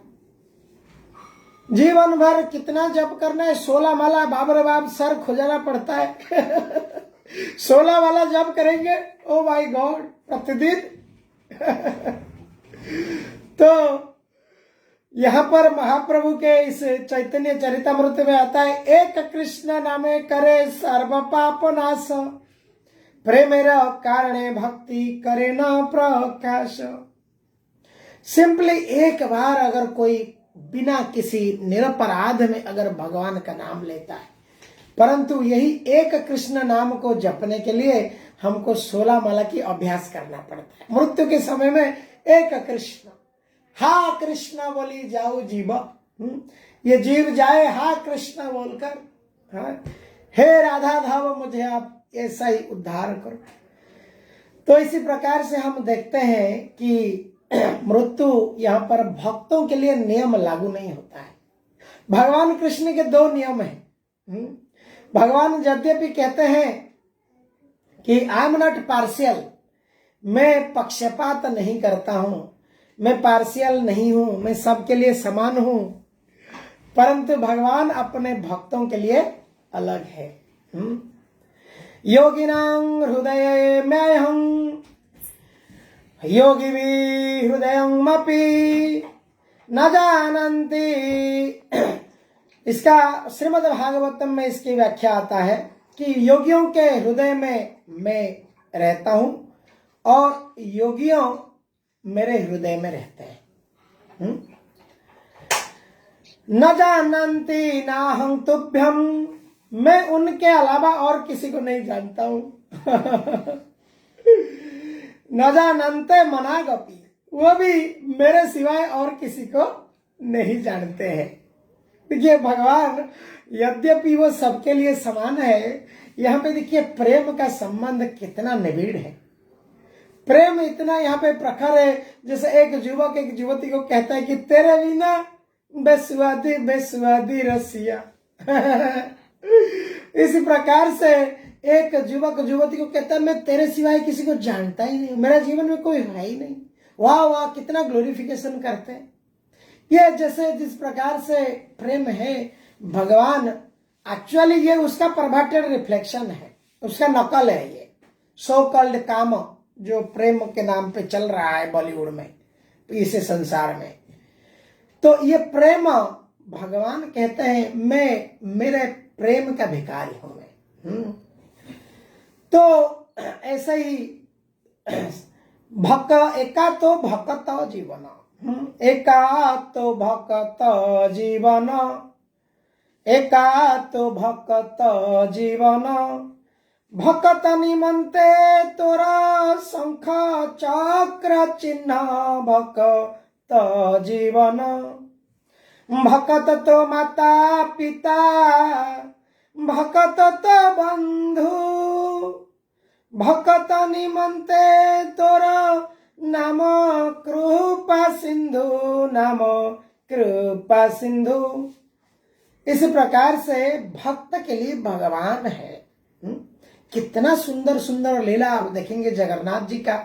जीवन भर कितना जप करना है। 16 माला बाप रे बाप सर खुजाना पड़ता है। 16 वाला जप करेंगे, ओ माय गॉड, प्रतिदिन। तो यहाँ पर महाप्रभु के इस चैतन्य चरितामृत में आता है, एक कृष्ण नामे करे सर्व पाप नाश, प्रेमेर कारणे भक्ति करे न प्रकाश। सिंपली एक बार अगर कोई बिना किसी निरपराध में अगर भगवान का नाम लेता है परंतु यही एक कृष्ण नाम को जपने के लिए हमको 16 माला की अभ्यास करना पड़ता है। मृत्यु के समय में एक कृष्ण, हा कृष्ण बोली जाओ जीव, ये जीव जाए हा कृष्ण बोलकर, हाँ, हे राधा धाव मुझे आप ऐसा ही उद्धार करो। तो इसी प्रकार से हम देखते हैं कि मृत्यु यहाँ पर भक्तों के लिए नियम लागू नहीं होता है। भगवान कृष्ण के 2 नियम हैं। भगवान यद्यपि कहते हैं कि आई एम नॉट पार्शियल, मैं पक्षपात नहीं करता हूं, मैं पार्शियल नहीं हूं, मैं सबके लिए समान हूं, परंतु भगवान अपने भक्तों के लिए अलग है। योगिनां हृदये मैहं योगी भी हृदयमपि न जानन्ति। इसका श्रीमद् भागवतम में इसकी व्याख्या आता है कि योगियों के हृदय में मैं रहता हूं और योगियों मेरे हृदय में रहते हैं। न जानन्ति नाहं तुभ्यम, मैं उनके अलावा और किसी को नहीं जानता हूं। न जानन्ते मनागपि, वो भी मेरे सिवाय और किसी को नहीं जानते हैं। देखिए भगवान यद्यपि वो सबके लिए समान है, यहाँ पे देखिए प्रेम का संबंध कितना निबिड़ है। प्रेम इतना यहाँ पे प्रखर है, जैसे एक युवक एक युवती को कहता है कि तेरे बिना बेसुआदी बेसुआदी रसिया। इसी प्रकार से एक युवक युवती को कहता है मैं तेरे सिवाय किसी को जानता ही नहीं, मेरा जीवन में कोई है ही नहीं। वाह वाह, कितना ग्लोरिफिकेशन करते हैं। ये जैसे जिस प्रकार से प्रेम है भगवान, एक्चुअली ये उसका परवर्टेड रिफ्लेक्शन है, उसका नकल है। ये सो कॉल्ड काम जो प्रेम के नाम पे चल रहा है बॉलीवुड में, इस संसार में, तो ये प्रेम भगवान कहते हैं मैं मेरे प्रेम का भिखारी हूं मैं। तो ऐसा ही एका तो भक्त जीवन, एका तो भक्त जीवन, एका तो भक्त जीवन, भक्त निमंते तोरा शंख चक्र चिन्ह भक्त जीवन, भक्त तो माता पिता, भक्त तो बंधु, भक्त निमंते तोरा नाम कृपा सिंधु, नाम कृपा सिंधु। इस प्रकार से भक्त के लिए भगवान है। कितना सुंदर सुंदर लीला आप देखेंगे जगन्नाथ जी का,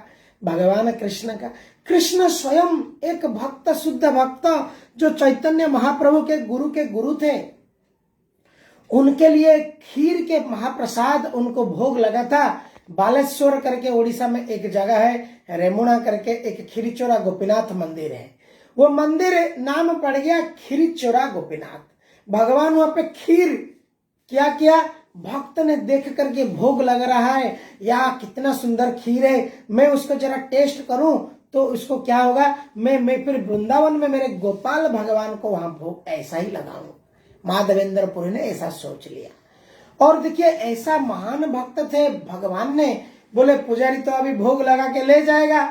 भगवान कृष्ण का। कृष्ण स्वयं एक भक्त, शुद्ध भक्त, जो चैतन्य महाप्रभु के गुरु थे। उनके लिए खीर के महाप्रसाद उनको भोग लगा था। बालेश्वर करके उड़ीसा में एक जगह है, रेमुणा करके एक खीरचोरा गोपीनाथ मंदिर है। वो मंदिर नाम पड़ गया खीरचोरा गोपीनाथ। भगवान वहां पे खीर क्या किया, भक्त ने देख करके भोग लग रहा है, या कितना सुंदर खीर है, मैं उसको जरा टेस्ट करूं तो उसको क्या होगा, मैं फिर वृंदावन में मेरे गोपाल भगवान को वहां भोग ऐसा ही लगाऊं। माधवेंद्र पुरी ने ऐसा सोच लिया। और देखिए ऐसा महान भक्त थे भगवान ने, बोले पुजारी तो अभी भोग लगा के ले जाएगा।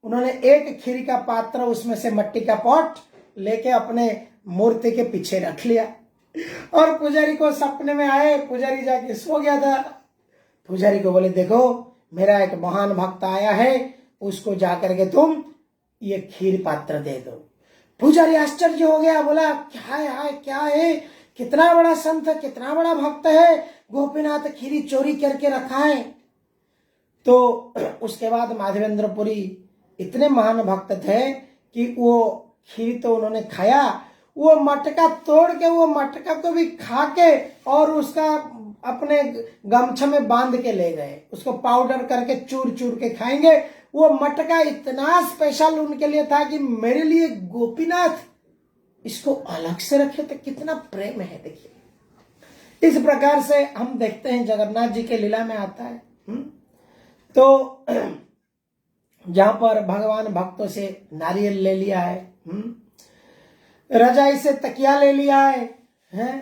उन्होंने एक खीर का पात्र, उसमें से मिट्टी का पॉट लेके अपने मूर्ति के पीछे रख लिया। और पुजारी को सपने में आए, पुजारी जाके सो गया था। पुजारी को बोले देखो मेरा एक महान भक्त आया है, उसको जाकर के तुम ये खीर पात्र दे दो। पुजारी आश्चर्य हो गया, बोला क्या है क्या है, कितना बड़ा संत है, कितना बड़ा भक्त है, गोपीनाथ खीरी चोरी करके रखा है। तो उसके बाद माधवेंद्र पुरी इतने महान भक्त थे कि वो खीर तो उन्होंने खाया, वो मटका तोड़ के वो मटका को भी खा के और उसका अपने गमछे में बांध के ले गए, उसको पाउडर करके चूर चूर के खाएंगे। वो मटका इतना स्पेशल उनके लिए था कि मेरे लिए गोपीनाथ इसको अलग से रखे थे। कितना प्रेम है देखिए। इस प्रकार से हम देखते हैं जगन्नाथ जी के लीला में आता है। तो जहां पर भगवान भक्तों से नारियल ले लिया है, रजाई से तकिया ले लिया है,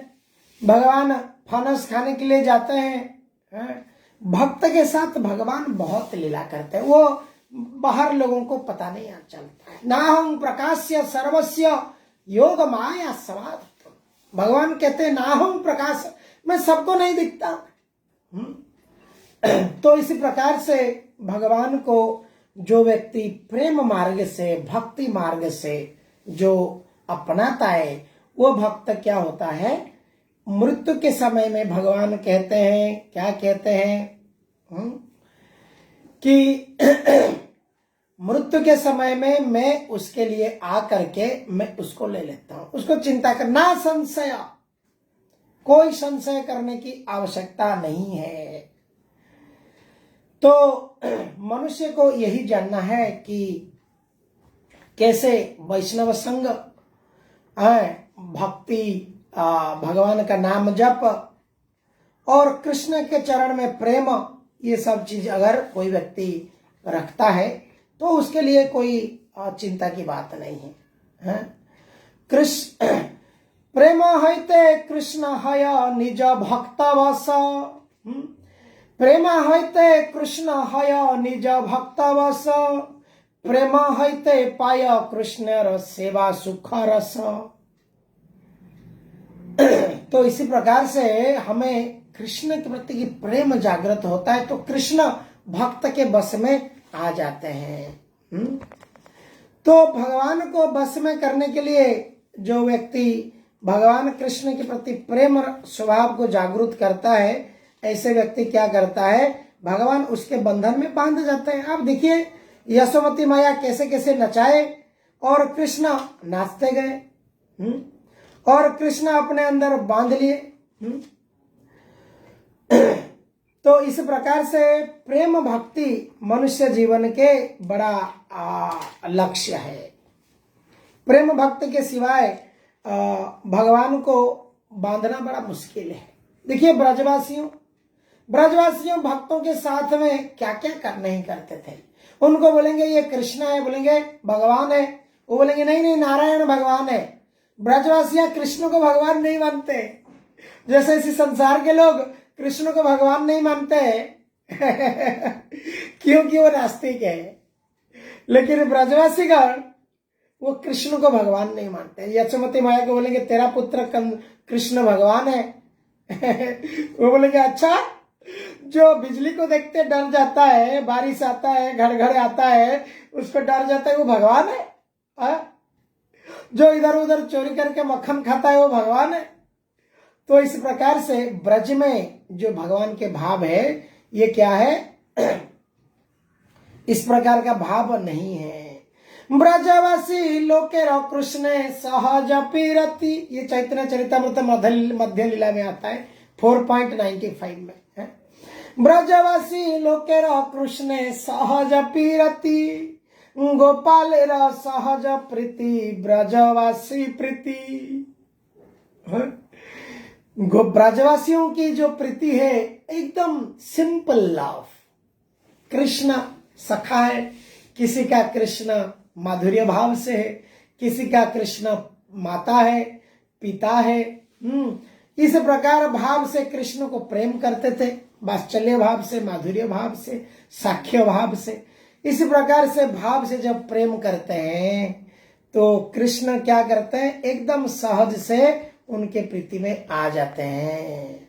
भगवान फनस खाने के लिए जाते हैं। भक्त के साथ भगवान बहुत लीला करते हैं, वो बाहर लोगों को पता नहीं चलता है। ना हम प्रकाश्य सर्वस्य योग माया समाधि। भगवान कहते हैं ना हम प्रकाश, मैं सबको नहीं दिखता। तो इसी प्रकार से भगवान को जो व्यक्ति प्रेम मार्ग से, भक्ति मार्ग से जो अपनाता है, वो भक्त क्या होता है, मृत्यु के समय में भगवान कहते हैं, क्या कहते हैं कि मृत्यु के समय में मैं उसके लिए आ करके मैं उसको ले लेता हूं, उसको चिंता करना संशय, कोई संशय करने की आवश्यकता नहीं है। तो मनुष्य को यही जानना है कि कैसे वैष्णव संग, भक्ति, भगवान का नाम जप और कृष्ण के चरण में प्रेम, ये सब चीज अगर कोई व्यक्ति रखता है तो उसके लिए कोई चिंता की बात नहीं है। कृष्ण प्रेम हईते कृष्ण हय निज भक्त वस, प्रेम हईते कृष्ण हय निज भक्त वस, प्रेम हईते पाय कृष्ण सेवा सुख रस। तो इसी प्रकार से हमें कृष्ण के प्रति की प्रेम जागृत होता है तो कृष्ण भक्त के बस में आ जाते हैं। तो भगवान को बस में करने के लिए जो व्यक्ति भगवान कृष्ण के प्रति प्रेम स्वभाव को जागृत करता है, ऐसे व्यक्ति क्या करता है, भगवान उसके बंधन में बांध जाते हैं। आप देखिए यशोमती मैया कैसे कैसे नचाए और कृष्ण नाचते गए और कृष्ण अपने अंदर बांध लिए। तो इस प्रकार से प्रेम भक्ति मनुष्य जीवन के बड़ा लक्ष्य है। प्रेम भक्ति के सिवाय भगवान को बांधना बड़ा मुश्किल है। देखिए ब्रजवासियों भक्तों के साथ में क्या क्या नहीं करते थे। उनको बोलेंगे ये कृष्ण है, बोलेंगे भगवान है, वो बोलेंगे नहीं नहीं नारायण भगवान है। ब्रजवासियां कृष्ण को भगवान नहीं मानते, जैसे इसी संसार के लोग कृष्ण को भगवान नहीं मानते क्योंकि वो नास्तिक है। लेकिन ब्रजवासीगण वो कृष्ण को भगवान नहीं मानते। यशोमती माया को बोलेंगे तेरा पुत्र कृष्ण भगवान है वो बोलेंगे अच्छा, जो बिजली को देखते डर जाता है, बारिश आता है, घर घर आता है, उसको डर जाता है, वो भगवान है? जो इधर उधर चोरी करके मक्खन खाता है वो भगवान है? तो इस प्रकार से ब्रज में जो भगवान के भाव है ये क्या है, इस प्रकार का भाव नहीं है। ब्रजवासी लोके कृष्ण सहज पीरति, ये चैतन्य चरितामृत मध्य लीला में आता है 4.95 में है। ब्रजवासी लोके कृष्ण सहज पीरति, गोपाल सहज प्रीति ब्रजवासी प्रीति। ब्रजवासियों की जो प्रीति है एकदम सिंपल लव। कृष्ण सखा है, किसी का कृष्ण माधुर्य भाव से है, किसी का कृष्ण माता है, पिता है। इस प्रकार भाव से कृष्ण को प्रेम करते थे, वात्सल्य भाव से, माधुर्य भाव से, साख्य भाव से। इस प्रकार से भाव से जब प्रेम करते हैं तो कृष्ण क्या करते हैं, एकदम सहज से उनके प्रीति में आ जाते हैं।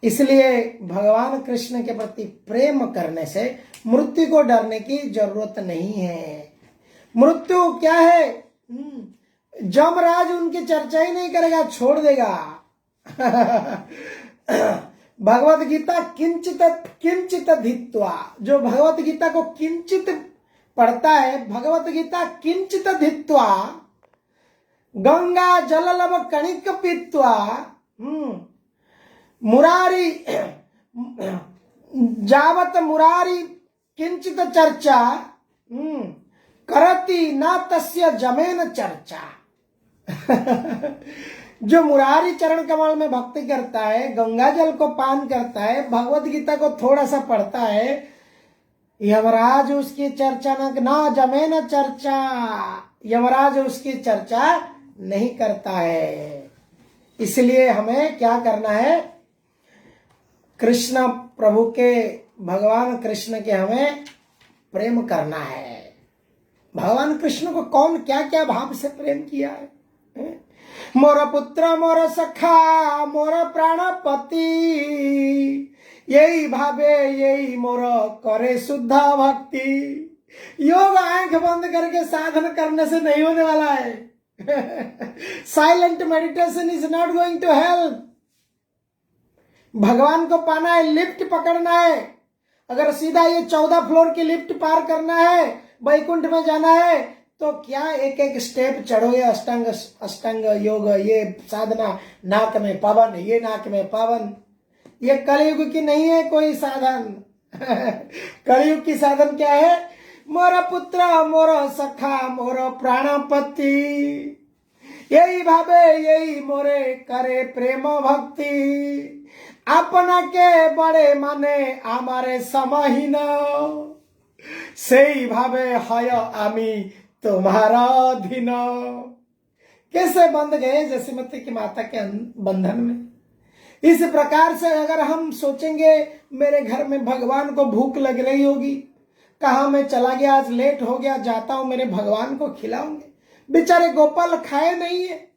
इसलिए भगवान कृष्ण के प्रति प्रेम करने से मृत्यु को डरने की जरूरत नहीं है। मृत्यु क्या है, जमराज उनकी चर्चा ही नहीं करेगा, छोड़ देगा। भगवत गीता किंचित धित्वा, जो भगवत गीता को किंचित पढ़ता है, भगवत गीता किंचित धित्वा गंगा जललव कणिक पीत्वा मुरारी जावत मुरारी किंचित चर्चा करती ना तस्य जमेन चर्चा। जो मुरारी चरण कमल में भक्ति करता है, गंगा जल को पान करता है, भगवत गीता को थोड़ा सा पढ़ता है, यमराज उसकी चर्चा ना जमे न चर्चा, यमराज उसकी चर्चा नहीं करता है। इसलिए हमें क्या करना है, कृष्ण प्रभु के, भगवान कृष्ण के हमें प्रेम करना है। भगवान कृष्ण को कौन क्या क्या भाव से प्रेम किया है। मोर पुत्र मोर सखा मोर प्राणपति, यही भावे यही मोर करे शुद्ध भक्ति। योग आंख बंद करके साधन करने से नहीं होने वाला है। Silent meditation is not going to help. भगवान को पाना है, लिफ्ट पकड़ना है। अगर सीधा ये 14 फ्लोर की लिफ्ट पार करना है, वैकुंठ में जाना है, तो क्या एक एक स्टेप चढ़ोगे। अष्टांग योग, ये साधना, नाक में पावन, ये नाक में पावन, ये कलयुग की नहीं है कोई साधन। कलयुग की साधन क्या है, मोर पुत्र मोर सखा मोर प्राणपति, यही भावे यही मोरे करे प्रेम भक्ति। अपना के बड़े माने आमारे समहीन, सेई भावे हय आमी तुम्हारा अधीन। कैसे बंध गए जसीमती की माता के बंधन में। इस प्रकार से अगर हम सोचेंगे, मेरे घर में भगवान को भूख लग रही होगी, कहा मैं चला गया, आज लेट हो गया, जाता हूं मेरे भगवान को खिलाऊंगे। बेचारे गोपाल खाए नहीं है।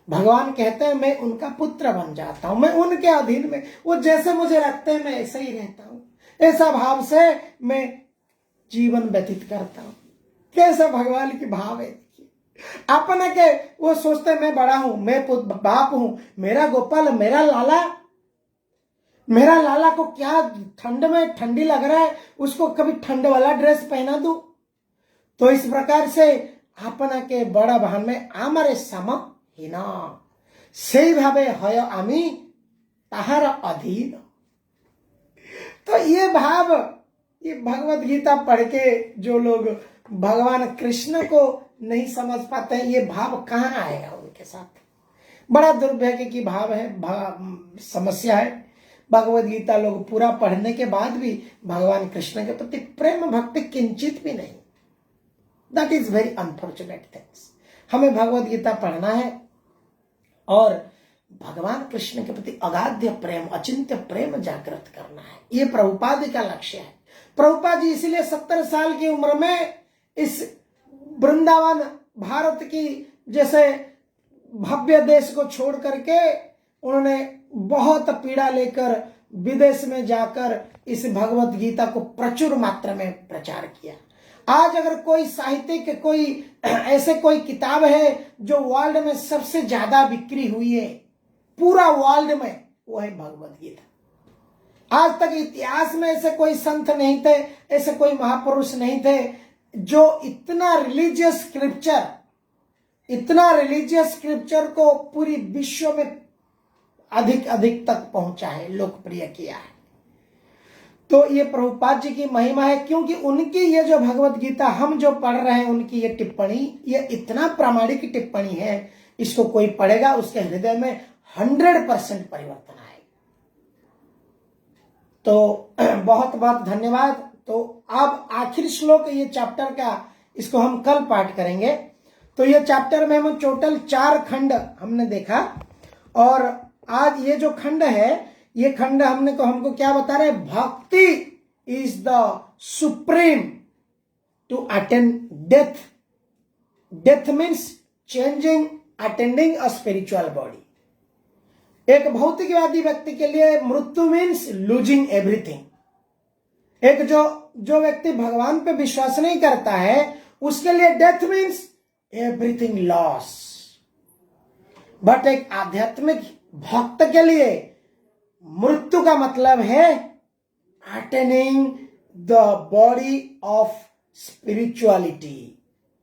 भगवान कहते हैं मैं उनका पुत्र बन जाता हूं, मैं उनके अधीन में, वो जैसे मुझे रखते हैं मैं ऐसे ही रहता हूं। ऐसा भाव से मैं जीवन व्यतीत करता हूं। कैसा भगवान की भाव है। अपना के वो सोचते मैं बड़ा हूं, मैं बाप हूं, मेरा गोपाल, मेरा लाला को क्या ठंड में ठंडी लग रहा है, उसको कभी ठंड वाला ड्रेस पहना दूं। तो इस प्रकार से अपना के बड़ा भान में आमारे सम हिना, से भावे हय आमी ताहार अधीन। तो ये भाव, ये भगवत गीता पढ़ के जो लोग भगवान कृष्ण को नहीं समझ पाते हैं, ये भाव कहाँ आएगा उनके साथ। बड़ा दुर्भाग्य की भाव है, समस्या है। भगवत गीता लोग पूरा पढ़ने के बाद भी भगवान कृष्ण के प्रति प्रेम भक्ति किंचित भी नहीं। That is very unfortunate things. हमें भगवत गीता पढ़ना है और भगवान कृष्ण के प्रति अगाध्य प्रेम, अचिंत्य प्रेम जागृत करना है। ये प्रभुपाद का लक्ष्य है। प्रभुपाद जी इसीलिए 70 साल की उम्र में इस वृंदावन, भारत की जैसे भव्य देश को छोड़ करके उन्होंने बहुत पीड़ा लेकर विदेश में जाकर इस भगवत गीता को प्रचुर मात्रा में प्रचार किया। आज अगर कोई साहित्यिक, कोई ऐसे कोई किताब है जो वर्ल्ड में सबसे ज्यादा बिक्री हुई है पूरा वर्ल्ड में, वो है भगवत गीता। आज तक इतिहास में ऐसे कोई संत नहीं थे, ऐसे कोई महापुरुष नहीं थे जो इतना रिलीजियस स्क्रिप्चर को पूरी विश्व में अधिक तक पहुंचा है, लोकप्रिय किया है। तो ये प्रभुपाद जी की महिमा है, क्योंकि उनकी ये जो भगवत गीता हम जो पढ़ रहे हैं, उनकी ये टिप्पणी, ये इतना प्रामाणिक टिप्पणी है, इसको कोई पढ़ेगा उसके हृदय में 100% परिवर्तन आएगा। तो बहुत बहुत धन्यवाद। तो अब आखिरी श्लोक ये चैप्टर का, इसको हम कल पाठ करेंगे। तो ये चैप्टर में हम टोटल 4 खंड हमने देखा, और आज ये जो खंड है, ये खंड हमको क्या बता रहे हैं, bhakti is the supreme to attend death. Death means changing, attending a spiritual body. एक भौतिकवादी व्यक्ति के लिए मृत्यु मीन्स लूजिंग एवरीथिंग। एक जो व्यक्ति भगवान पे विश्वास नहीं करता है, उसके लिए death means everything loss. But एक आध्यात्मिक भक्त के लिए मृत्यु का मतलब है attaining the body of spirituality,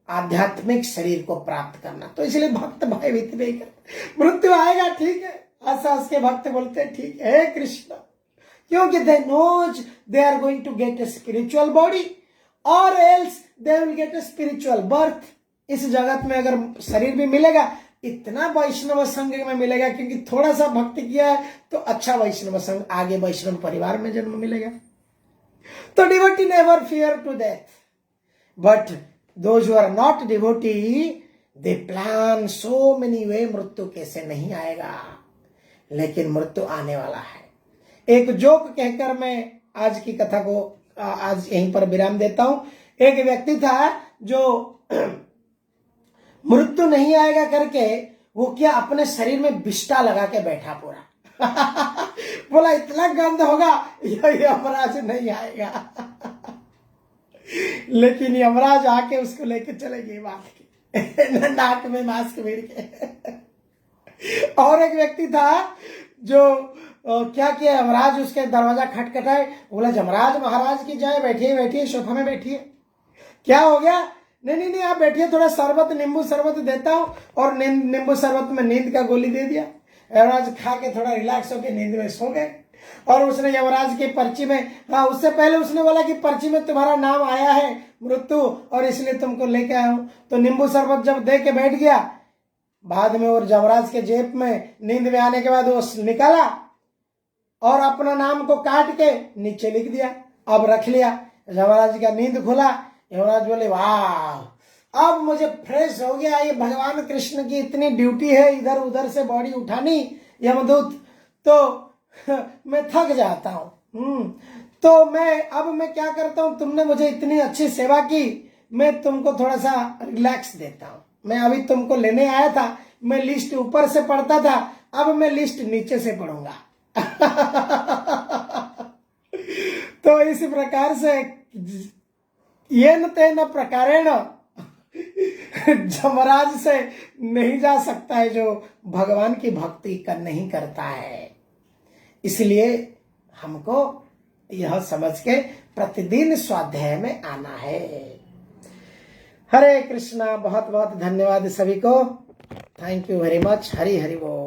आध्यात्मिक शरीर को प्राप्त करना। तो इसलिए भक्त भयभीत नहीं करते। मृत्यु आएगा, ठीक है, हंस के भक्त बोलते हैं ठीक है कृष्ण, क्योंकि they knows they are going to get a spiritual body or else they will get a spiritual birth. इस जगत में अगर शरीर भी मिलेगा, इतना वैष्णव संघ में मिलेगा, क्योंकि थोड़ा सा भक्ति किया है तो अच्छा वैष्णव संघ, आगे वैष्णव परिवार में जन्म मिलेगा। तो devotee never fear to death, but those who are not devotee they plan so many way, मृत्यु कैसे नहीं आएगा, लेकिन मृत्यु आने वाला है। एक जोक कहकर मैं आज की कथा को आज यहीं पर विराम देता हूं। एक व्यक्ति था जो मृत्यु नहीं आएगा करके वो क्या अपने शरीर में बिष्टा लगा के बैठा पूरा बोला इतना गंद होगा यमराज नहीं आएगा लेकिन यमराज आके उसको लेके चले गए बात की नाक में मास्क भीड़ के। और एक व्यक्ति था जो क्या किया, यमराज उसके दरवाजा खटखटाए, बोला यमराज महाराज की जय, बैठिए बैठिए सोफा में बैठिए। क्या हो गया? नहीं आप बैठिए, थोड़ा शरबत नींबू शरबत देता हूं। और नींबू शरबत में नींद का गोली दे दिया। यमराज खा के थोड़ा रिलैक्स होकर नींद में सो गए। और उसने यमराज की पर्ची में, उससे पहले उसने बोला कि पर्ची में तुम्हारा नाम आया है मृत्यु और इसलिए तुमको लेके आया हूं। तो नींबू शरबत जब दे के बैठ गया, बाद में और यमराज के जेब में नींद में आने के बाद वो निकाला और अपना नाम को काट के नीचे लिख दिया, अब रख लिया। यमराज का नींद खुला, यमराज बोले वाह अब मुझे फ्रेश हो गया। ये भगवान कृष्ण की इतनी ड्यूटी है इधर उधर से बॉडी उठानी यमदूत, तो मैं थक जाता हूं। तो मैं क्या करता हूं, तुमने मुझे इतनी अच्छी सेवा की, मैं तुमको थोड़ा सा रिलैक्स देता हूं। मैं अभी तुमको लेने आया था, मैं लिस्ट ऊपर से पढ़ता था, अब मैं लिस्ट नीचे से पढ़ूंगा तो इसी प्रकार से येन तेन प्रकारेण यमराज से नहीं जा सकता है जो भगवान की भक्ति नहीं करता है। इसलिए हमको यह समझ के प्रतिदिन स्वाध्याय में आना है। हरे कृष्णा। बहुत बहुत धन्यवाद सभी को। Thank you very much. Hari Hari बोल।